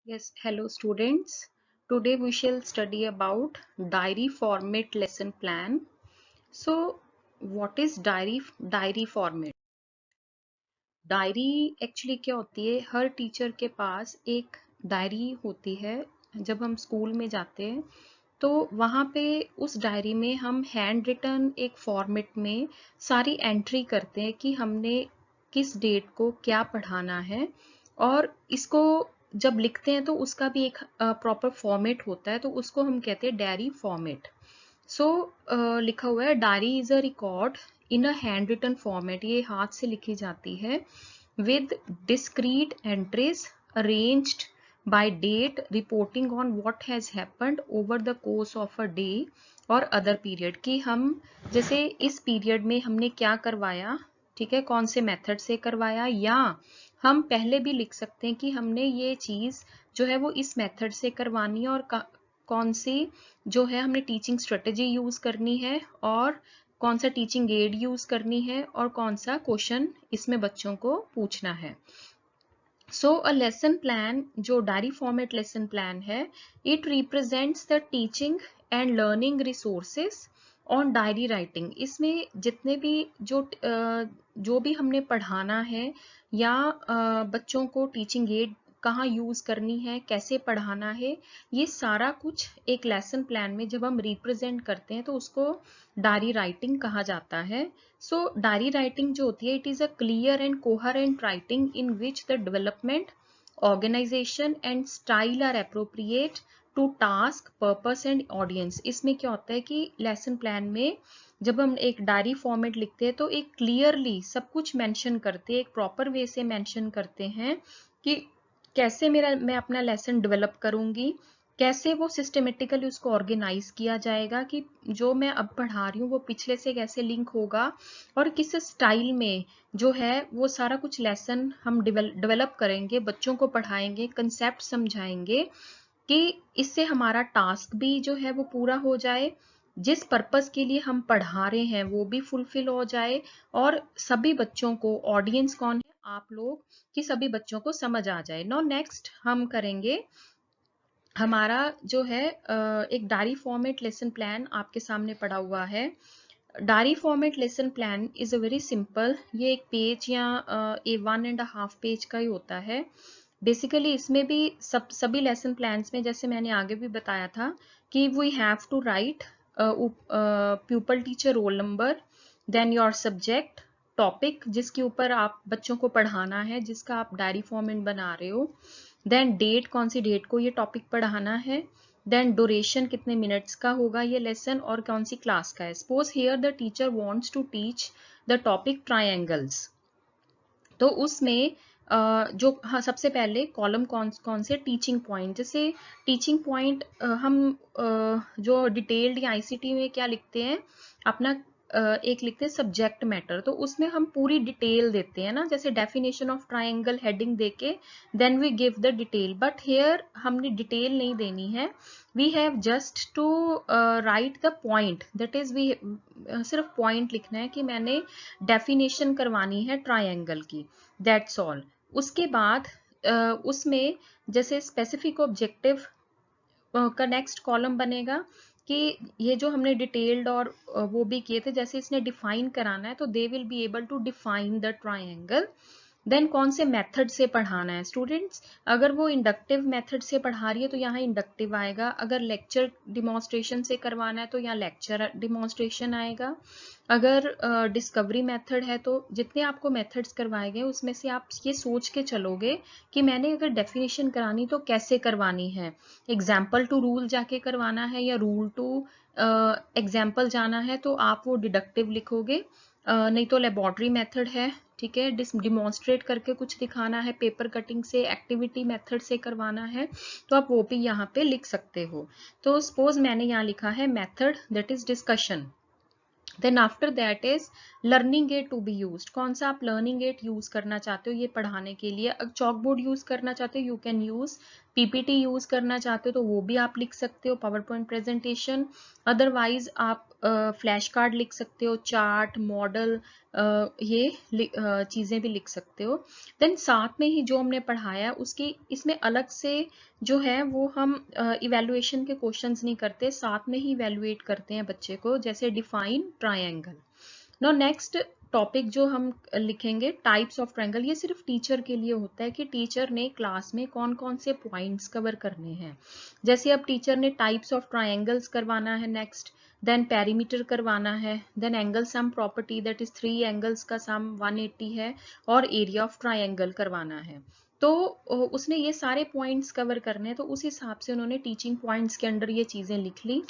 Yes, hello students. Today we shall study about diary format lesson plan. So, what is diary format? Diary actually क्या होती है? हर teacher के पास एक diary होती है। जब हम स्कूल में जाते हैं तो वहाँ पे उस डायरी में हम हैंड रिटन एक फॉर्मेट में सारी एंट्री करते हैं कि हमने किस डेट को क्या पढ़ाना है, और इसको जब लिखते हैं तो उसका भी एक प्रॉपर फॉर्मेट होता है, तो उसको हम कहते हैं डायरी फॉर्मेट। सो लिखा हुआ है diary is a record in a hand written format. ये हाथ से लिखी जाती है with discrete entries arranged by date reporting on what has happened over the course of a day or other period। कि हम जैसे इस पीरियड में हमने क्या करवाया, ठीक है, कौन से मेथड से करवाया, या हम पहले भी लिख सकते हैं कि हमने ये चीज जो है वो इस मेथड से करवानी है, और कौन सी जो है हमने टीचिंग स्ट्रेटेजी यूज करनी है, और कौन सा टीचिंग एड यूज करनी है, और कौन सा क्वेश्चन इसमें बच्चों को पूछना है। सो अ लेसन प्लान, जो डायरी फॉर्मेट लेसन प्लान है, it represents the teaching and learning resources on diary writing. इसमें जितने भी जो भी हमने पढ़ाना है, या बच्चों को टीचिंग एड कहाँ यूज करनी है, कैसे पढ़ाना है, ये सारा कुछ एक लेसन प्लान में जब हम रिप्रेजेंट करते हैं तो उसको डायरी राइटिंग कहा जाता है। सो डायरी राइटिंग जो होती है, it is a clear and coherent writing in which the development, organisation and style are appropriate to task, purpose and audience. इसमें क्या होता है कि लेसन प्लान में जब हम एक डायरी फॉर्मेट लिखते हैं तो एक क्लियरली सब कुछ मेंशन करते हैं, एक प्रॉपर वे से मेंशन करते हैं कि कैसे मैं अपना लेसन डेवलप करूंगी, कैसे वो सिस्टमेटिकली उसको ऑर्गेनाइज किया जाएगा, कि जो मैं अब पढ़ा रही हूँ वो पिछले से कैसे लिंक होगा, और किस स्टाइल में जो है वो सारा कुछ लेसन हम डेवलप करेंगे, बच्चों को पढ़ाएंगे, कंसेप्ट समझाएंगे, कि इससे हमारा टास्क भी जो है वो पूरा हो जाए, जिस पर्पस के लिए हम पढ़ा रहे हैं वो भी फुलफिल हो जाए, और सभी बच्चों को, ऑडियंस कौन है, आप लोग, कि सभी बच्चों को समझ आ जाए। नो नेक्स्ट हम करेंगे हमारा जो है एक डायरी फॉर्मेट लेसन प्लान आपके सामने पड़ा हुआ है। Diary format lesson plan is a very simple, ये एक पेज या ए 1.5 पेज का ही होता है। बेसिकली इसमें भी सभी लेसन प्लान्स में, जैसे मैंने आगे भी बताया था, कि we have to write pupil teacher roll number, then your subject, topic जिसके ऊपर आप बच्चों को पढ़ाना है, जिसका आप डायरी फॉर्मेट बना रहे हो, देन डेट, कौन सी डेट को ये टॉपिक पढ़ाना है, देन ड्यूरेशन कितने मिनट्स का होगा ये लेसन, और कौन सी क्लास का है। Suppose here the teacher wants to teach the topic triangles, तो उसमें जो, हाँ, सबसे पहले कॉलम कौन कौन से टीचिंग पॉइंट, जैसे टीचिंग पॉइंट हम जो डिटेल्ड या आईसीटी में क्या लिखते हैं अपना, एक लिखते हैं सब्जेक्ट मैटर, तो उसमें हम पूरी डिटेल देते हैं ना, जैसे डेफिनेशन ऑफ ट्रायंगल हेडिंग देके then we give the detail, but here हमने डिटेल नहीं देनी है, we have just to write the point, that is we सिर्फ पॉइंट लिखना है कि मैंने डेफिनेशन करवानी है ट्रायंगल की, दैट्स ऑल। उसके बाद उसमें जैसे स्पेसिफिक ऑब्जेक्टिव का नेक्स्ट कॉलम बनेगा, कि ये जो हमने डिटेल्ड और वो भी किए थे, जैसे इसने डिफाइन कराना है तो they will be able to define the triangle. Then कौन से मेथड से पढ़ाना है स्टूडेंट्स, अगर वो इंडक्टिव मेथड से पढ़ा रही है तो यहाँ इंडक्टिव आएगा, अगर लेक्चर डिमॉन्स्ट्रेशन से करवाना है तो यहाँ लेक्चर डिमॉन्स्ट्रेशन आएगा, अगर डिस्कवरी मेथड है तो जितने आपको मेथड्स करवाए गए उसमें से आप ये सोच के चलोगे कि मैंने अगर डेफिनेशन करानी तो कैसे करवानी है, एग्जाम्पल टू रूल जाके करवाना है या रूल टू एग्जाम्पल जाना है, तो आप वो डिडक्टिव लिखोगे। नहीं तो लेबोरेटरी मेथड है, ठीक है, डिमॉन्स्ट्रेट करके कुछ दिखाना है, पेपर कटिंग से, एक्टिविटी मेथड से करवाना है, तो आप वो भी यहाँ पे लिख सकते हो। तो सपोज मैंने यहाँ लिखा है method, that is discussion, then after that is learning aid to be used, कौन सा आप लर्निंग एड यूज करना चाहते हो ये पढ़ाने के लिए, अगर चॉक बोर्ड यूज करना चाहते हो you can use, PPT use करना चाहते हो तो वो भी आप लिख सकते हो, पावर पॉइंट प्रेजेंटेशन, अदरवाइज आप फ्लैश कार्ड लिख सकते हो, चार्ट, मॉडल, ये चीज़ें भी लिख सकते हो। देन साथ में ही जो हमने पढ़ाया उसकी इसमें अलग से जो है वो हम इवेल्युएशन के क्वेश्चंस नहीं करते, साथ में ही इवेल्युएट करते हैं बच्चे को, जैसे define triangle. No next topic जो हम लिखेंगे टाइप्स ऑफ ट्रायंगल। ये सिर्फ टीचर के लिए होता है कि टीचर ने क्लास में कौन कौन से पॉइंट्स कवर करने हैं। जैसे अब टीचर ने टाइप्स ऑफ ट्रायंगल्स करवाना है नेक्स्ट, देन पेरीमीटर करवाना है, then angle sum property that is 3 angles का सम 180 है, और एरिया ऑफ ट्रायंगल करवाना है। तो उसने ये सारे पॉइंट्स कवर करने हैं, तो उस हिसाब से उन्होंने टीचिंग पॉइंट्स के अंडर ये चीजें लिख ली।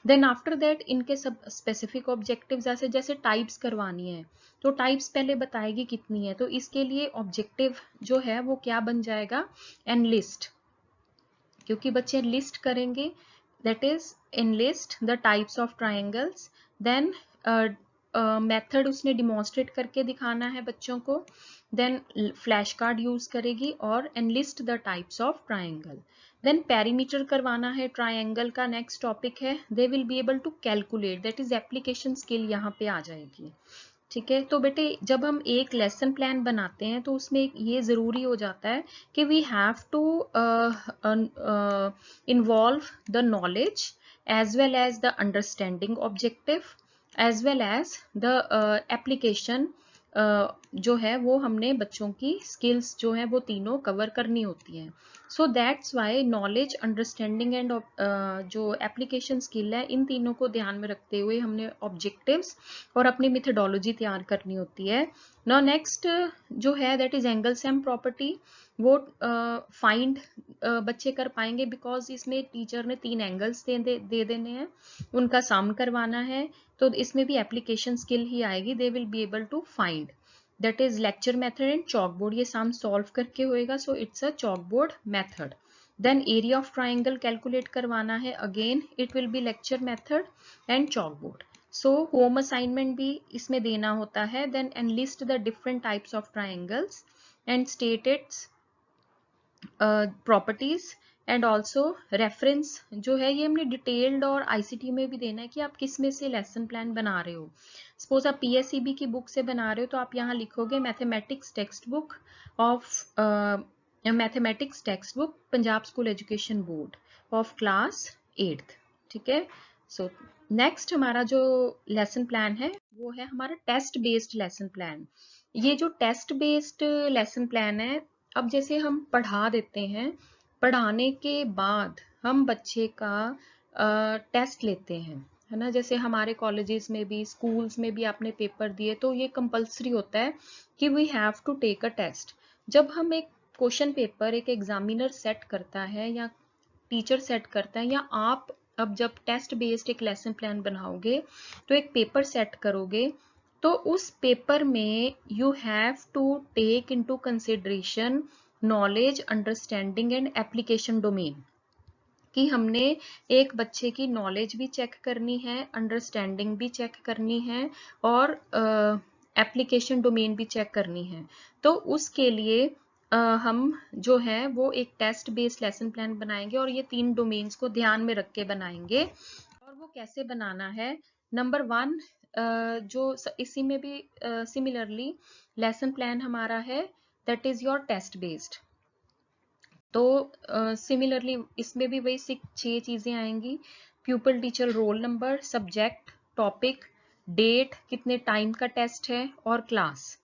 देन आफ्टर दैट इनके सब स्पेसिफिक ऑब्जेक्टिव, जैसे जैसे टाइप्स करवानी है तो टाइप्स पहले बताएगी कितनी है, तो इसके लिए ऑब्जेक्टिव जो है वो क्या बन जाएगा, एन लिस्ट, क्योंकि बच्चे लिस्ट करेंगे, that is in list the types of triangles. Then method उसने डिमॉन्स्ट्रेट करके दिखाना है बच्चों को, देन फ्लैश कार्ड यूज करेगी और enlist the types of triangle. Then perimeter करवाना है ट्रायंगल का, नेक्स्ट टॉपिक है they will be able to calculate, that is application skill यहाँ पे आ जाएगी। ठीक है, तो बेटे जब हम एक लेसन प्लान बनाते हैं तो उसमें ये ज़रूरी हो जाता है कि we have to involve the knowledge as well as the understanding objective as well as the application, जो है वो हमने बच्चों की स्किल्स जो है वो तीनों कवर करनी होती हैं। So that's why knowledge, understanding and जो एप्लीकेशन स्किल है, इन तीनों को ध्यान में रखते हुए हमने ऑब्जेक्टिव्स और अपनी मेथडोलॉजी तैयार करनी होती है। नाउ नेक्स्ट जो है that is angle sum property, वो फाइंड बच्चे कर पाएंगे बिकॉज इसमें टीचर ने 3 एंगल्स दे देने हैं, उनका सम करवाना है, तो इसमें भी एप्लीकेशन स्किल ही आएगी, they will be able to find, that is lecture method and chalkboard, ये सम सॉल्व करके होएगा, so it's a chalkboard method. Then area of triangle calculate करवाना है, again it will be lecture method and chalkboard. So home assignment भी इसमें देना होता है, then enlist the different types of triangles and state its properties and also reference जो है ये हमने डिटेल्ड और आईसीटी में भी देना है कि आप किस में से लेसन प्लान बना रहे हो। सपोज आप पीएसईबी की बुक से बना रहे हो तो आप यहाँ लिखोगे mathematics text book of mathematics text book Punjab school education board of class 8th। ठीक है, सो नेक्स्ट हमारा जो लेसन प्लान है वो है हमारा टेस्ट बेस्ड लेसन प्लान। ये जो टेस्ट बेस्ड लेसन प्लान है, अब जैसे हम पढ़ा देते हैं, पढ़ाने के बाद हम बच्चे का टेस्ट लेते हैं, है ना, जैसे हमारे कॉलेजेस में भी स्कूल्स में भी आपने पेपर दिए तो ये कंपलसरी होता है कि we have to take a test. जब हम एक क्वेश्चन पेपर एक एग्जामिनर सेट करता है या टीचर सेट करता है, या आप अब जब टेस्ट बेस्ड एक लेसन प्लान बनाओगे तो एक पेपर सेट करोगे, तो उस पेपर में you have to take into consideration knowledge, understanding and application domain, कि हमने एक बच्चे की नॉलेज भी चेक करनी है, अंडरस्टैंडिंग भी चेक करनी है और एप्लीकेशन डोमेन भी चेक करनी है। तो उसके लिए हम जो है वो एक टेस्ट बेस्ड लेसन प्लान बनाएंगे और ये 3 डोमेन्स को ध्यान में रख के बनाएंगे। और वो कैसे बनाना है, नंबर 1 जो इसी में भी सिमिलरली लेसन प्लान हमारा है that is your test based. तो सिमिलरली इसमें भी वही 6 चीजें आएंगी, pupil teacher roll number, subject, topic, date, कितने टाइम का टेस्ट है और class.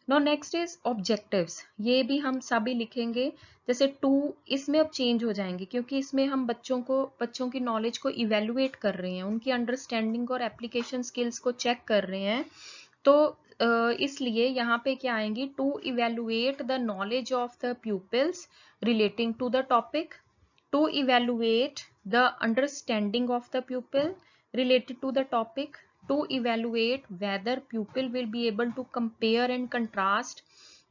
Now next is objectives, ये भी हम सभी लिखेंगे, जैसे 2 इसमें अब चेंज हो जाएंगे क्योंकि इसमें हम बच्चों की नॉलेज को इवेलुएट कर रहे हैं, उनकी अंडरस्टैंडिंग और एप्लीकेशन स्किल्स को चेक कर रहे हैं। तो इसलिए यहाँ पे क्या आएंगी, to evaluate the knowledge of the pupils relating to the topic, to evaluate the understanding of the pupil related to the topic, to evaluate whether pupil will be able to compare and contrast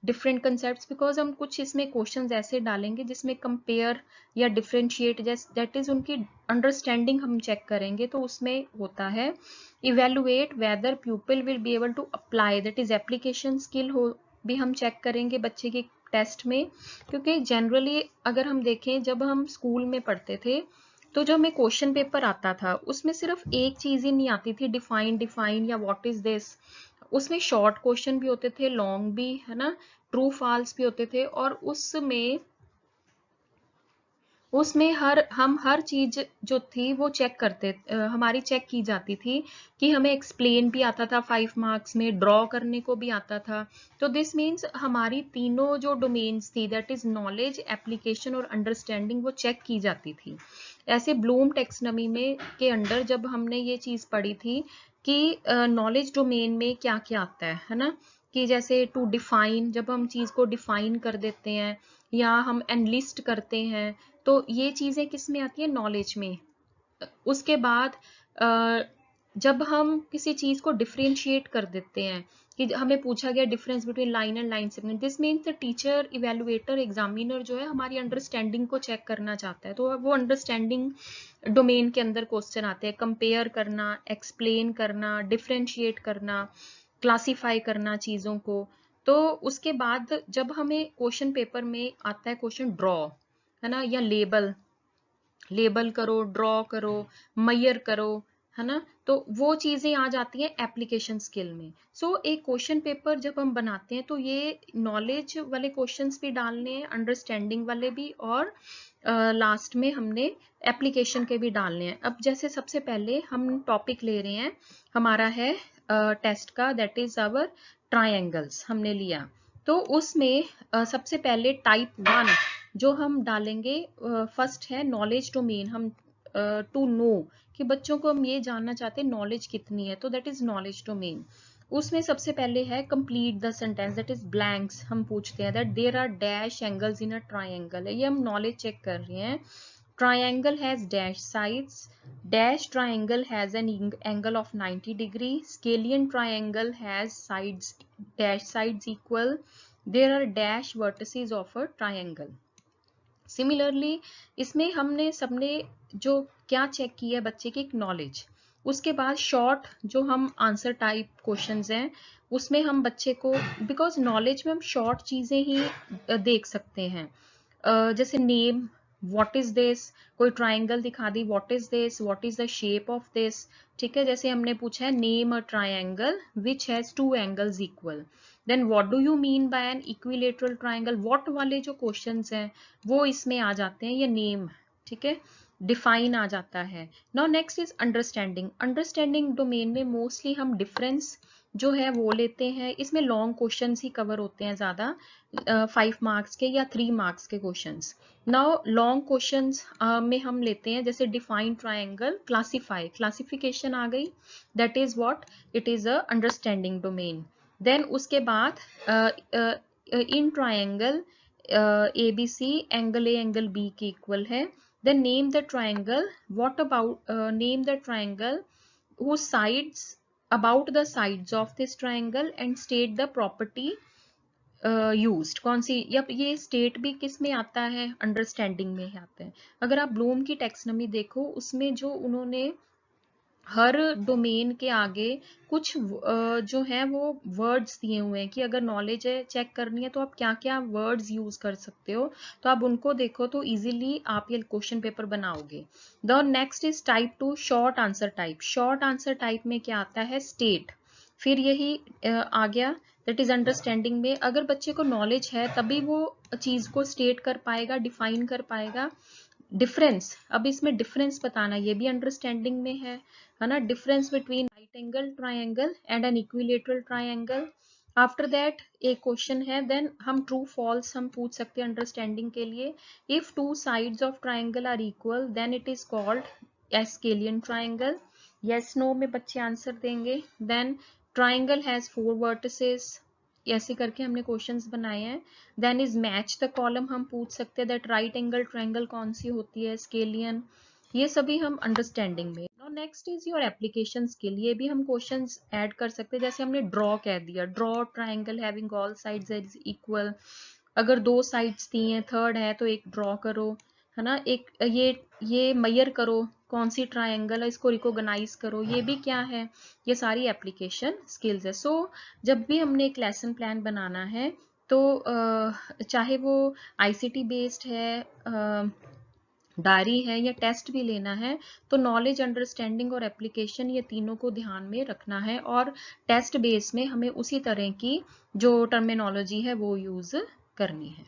different concepts, because हम कुछ इसमें questions ऐसे डालेंगे जिसमें compare या differentiate that is उनकी understanding हम check करेंगे, तो उसमें होता है evaluate whether pupil will be able to apply, that is application skill हो भी हम चेक करेंगे बच्चे के टेस्ट में। क्योंकि जनरली अगर हम देखें जब हम स्कूल में पढ़ते थे तो जो हमें क्वेश्चन पेपर आता था उसमें सिर्फ एक चीज ही नहीं आती थी, डिफाइन डिफाइन या व्हाट इज दिस। उसमें शॉर्ट क्वेश्चन भी होते थे, लॉन्ग भी, है ना, ट्रू फॉल्स भी होते थे, और उसमें हम हर चीज जो थी वो चेक करते, हमारी चेक की जाती थी कि हमें एक्सप्लेन भी आता था 5 मार्क्स में, ड्रॉ करने को भी आता था। तो दिस मीन्स हमारी तीनों जो डोमेन्स थी, दैट इज नॉलेज, एप्लीकेशन और अंडरस्टैंडिंग, वो चेक की जाती थी। ऐसे ब्लूम टेक्सोनॉमी में के अंडर जब हमने ये चीज पढ़ी थी कि नॉलेज डोमेन में क्या क्या आता है ना, कि जैसे टू डिफाइन, जब हम चीज को डिफाइन कर देते हैं या हम एनलिस्ट करते हैं, तो ये चीजें किस में आती है, नॉलेज में। उसके बाद जब हम किसी चीज को डिफरेंशिएट कर देते हैं, कि हमें पूछा गया difference between line and line segment, this means the teacher, evaluator, examiner जो है हमारी अंडरस्टैंडिंग को चेक करना चाहता है, तो वो अंडरस्टैंडिंग डोमेन के अंदर क्वेश्चन आते हैं, कंपेयर करना, एक्सप्लेन करना, डिफरेंशिएट करना, क्लासिफाई करना चीजों को। तो उसके बाद जब हमें क्वेश्चन पेपर में आता है क्वेश्चन ड्रॉ, है ना, या लेबल, लेबल करो, ड्रॉ करो, मैयर करो, है ना, तो वो चीजें आ जाती हैं एप्लीकेशन स्किल में। सो एक क्वेश्चन पेपर जब हम बनाते हैं तो ये नॉलेज वाले क्वेश्चंस भी डालने हैं, अंडरस्टैंडिंग वाले भी, और लास्ट में हमने एप्लीकेशन के भी डालने हैं। अब जैसे सबसे पहले हम टॉपिक ले रहे हैं, हमारा है टेस्ट का, दैट इज आवर ट्रायंगल्स हमने लिया। तो उसमें सबसे पहले टाइप 1 जो हम डालेंगे, फर्स्ट है नॉलेज डोमेन। हम टू नो, कि बच्चों को हम ये जानना चाहते हैं नॉलेज कितनी है, तो दैट इज नॉलेज डोमेन। उसमें सबसे पहले है complete the sentence, that is blanks. हम पूछते हैं that there are dash angles in a triangle, ये हम नॉलेज चेक कर रहे हैं। Triangle has dash sides. Dash triangle has an angle of 90 degree. Scalene triangle has sides, dash sides equal. There are dash vertices of a triangle. Similarly इसमें हमने सबने जो क्या चेक किया है, बच्चे की एक नॉलेज। उसके बाद शॉर्ट जो हम आंसर टाइप क्वेश्चंस हैं उसमें हम बच्चे को, बिकॉज नॉलेज में हम शॉर्ट चीजें ही देख सकते हैं, जैसे नेम, व्हाट इज दिस, कोई ट्राइंगल दिखा दी, what is this, what is the shape of this, ठीक है। जैसे हमने पूछा है name a triangle which has two angles equal, then what do you mean by an equilateral triangle, what वाले जो क्वेश्चंस हैं वो इसमें आ जाते हैं, ये नेम, ठीक है, डिफाइन आ जाता है। Now next is understanding. Understanding domain में मोस्टली हम डिफरेंस जो है वो लेते हैं, इसमें लॉन्ग क्वेश्चंस ही कवर होते हैं ज्यादा, 5 मार्क्स के या 3 मार्क्स के क्वेश्चंस। नाउ लॉन्ग क्वेश्चंस में हम लेते हैं जैसे डिफाइन ट्राइंगल, क्लासिफाई, क्लासिफिकेशन आ गई, that is what, it is a understanding domain. Then उसके बाद in triangle ABC, angle A angle B के इक्वल है। Then name the triangle, what about, name the triangle whose sides, about the sides of this triangle and state the property used। कौन सी, या ये state भी किस में आता है, अंडरस्टैंडिंग में आता है। अगर आप ब्लूम की टेक्सोनॉमी देखो उसमें जो उन्होंने हर डोमेन के आगे कुछ जो है वो वर्ड्स दिए हुए हैं कि अगर नॉलेज है चेक करनी है तो आप क्या क्या वर्ड्स यूज कर सकते हो, तो आप उनको देखो तो इजीली आप ये क्वेश्चन पेपर बनाओगे। The next is type 2 short answer type. Short answer type में क्या आता है, स्टेट, फिर यही आ गया, दैट इज अंडरस्टैंडिंग में अगर बच्चे को नॉलेज है तभी वो चीज को स्टेट कर पाएगा, डिफाइन कर पाएगा। डिफरेंस, अब इसमें डिफरेंस बताना ये भी अंडरस्टैंडिंग में है ना, difference between right angle triangle and an equilateral triangle. After that एक क्वेश्चन है, देन हम ट्रू फॉल्स हम पूछ सकते हैं अंडरस्टैंडिंग के लिए। If two sides of triangle are equal then it is called scalene triangle. Yes no में बच्चे आंसर देंगे। देन ट्राइंगल हैज 4 वर्टिसेस, ऐसे करके हमने क्वेश्चंस बनाए हैं। Then is match the column, हम पूछ सकते हैं दैट राइट एंगल ट्रायंगल कौन सी होती है, स्केलियन, ये सभी हम अंडरस्टैंडिंग में। Now next is your application skill, ये भी हम क्वेश्चंस ऐड कर सकते हैं। जैसे हमने ड्रॉ कह दिया, draw triangle having all sides is equal, अगर 2 साइड्स दी हैं, थर्ड है तो एक ड्रॉ करो, है ना। एक ये मैयर करो कौन सी ट्रायंगल है, इसको रिकॉग्नाइज करो, ये भी क्या है, ये सारी एप्लीकेशन स्किल्स है। सो जब भी हमने एक लेसन प्लान बनाना है तो चाहे वो ICT बेस्ड है डायरी है या टेस्ट भी लेना है तो नॉलेज, अंडरस्टैंडिंग और एप्लीकेशन, ये तीनों को ध्यान में रखना है और टेस्ट बेस में हमें उसी तरह की जो टर्मिनोलॉजी है वो यूज करनी है।